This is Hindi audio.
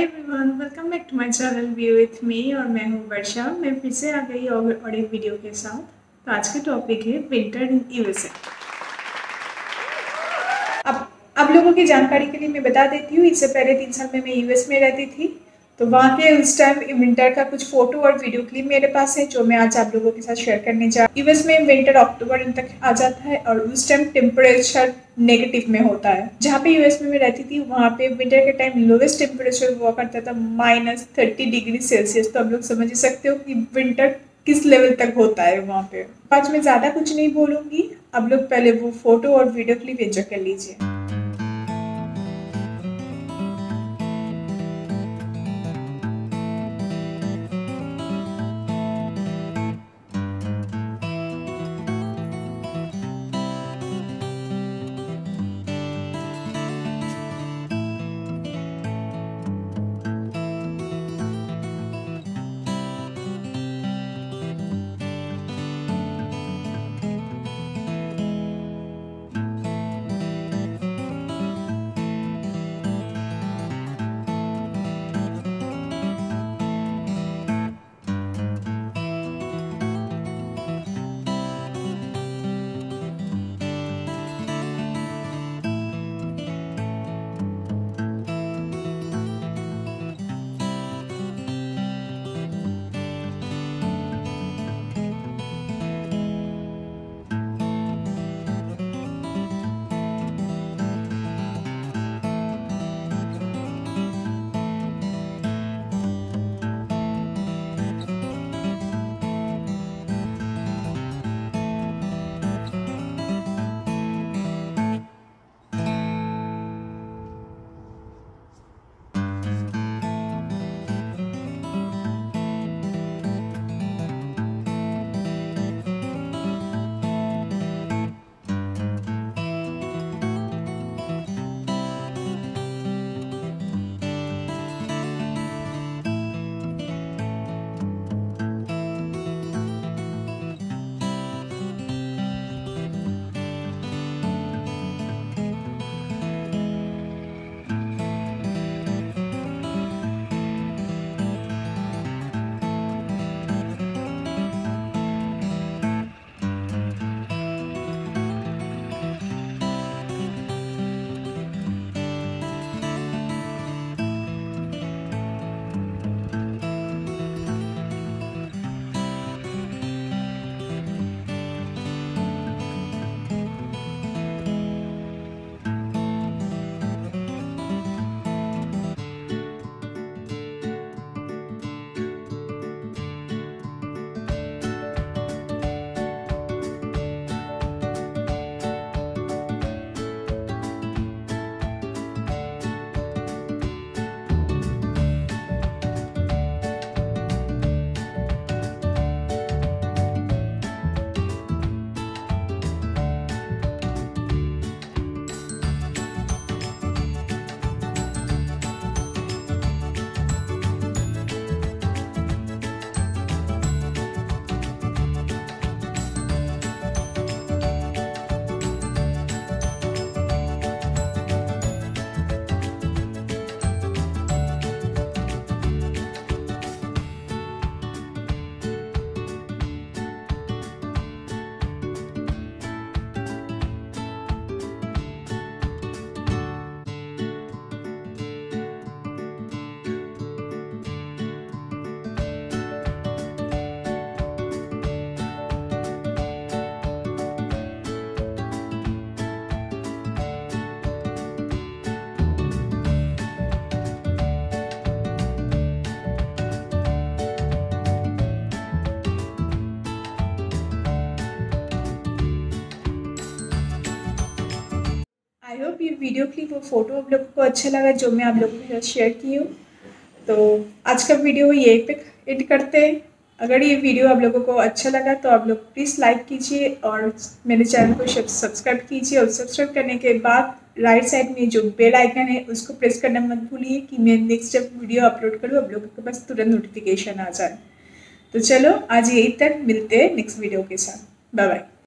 Everyone, welcome back to my channel be with me. और मैं हूँ वर्षा। मैं फिर से आ गई और एक वीडियो के साथ। तो आज का टॉपिक है विंटर इन यूएसए। अब लोगों की जानकारी के लिए मैं बता देती हूँ, इससे पहले 3 साल में मैं यूएस में रहती थी। तो वहाँ के उस टाइम विंटर का कुछ फोटो और वीडियो क्लिप मेरे पास है, जो मैं आज आप लोगों के साथ शेयर करने जा रही हूँ। यूएस में विंटर अक्टूबर तक आ जाता है और उस टाइम टेम्परेचर नेगेटिव में होता है। जहाँ पे यूएस में मैं रहती थी वहाँ पे विंटर के टाइम लोवेस्ट टेम्परेचर हुआ करता था -30°C। तो आप लोग समझ ही सकते हो कि विंटर किस लेवल तक होता है वहाँ पे। आज मैं ज़्यादा कुछ नहीं बोलूँगी, आप लोग पहले वो फोटो और वीडियो क्लिप एंजॉय कर लीजिए। आई होप ये वीडियो क्लिप और फोटो आप लोगों को अच्छा लगा, जो मैं आप लोगों के साथ शेयर की हूँ। तो आज का वीडियो यहीं पे एंड करते हैं। अगर ये वीडियो आप लोगों को अच्छा लगा तो आप लोग प्लीज़ लाइक कीजिए और मेरे चैनल को सब्सक्राइब कीजिए। और सब्सक्राइब करने के बाद राइट साइड में जो बेल आइकन है उसको प्रेस करना मत भूलिए कि मैं नेक्स्ट जब वीडियो अपलोड करूँ आप लोगों के पास तुरंत नोटिफिकेशन आ जाए। तो चलो आज यहीं तक, मिलते हैं नेक्स्ट वीडियो के साथ। Bye bye.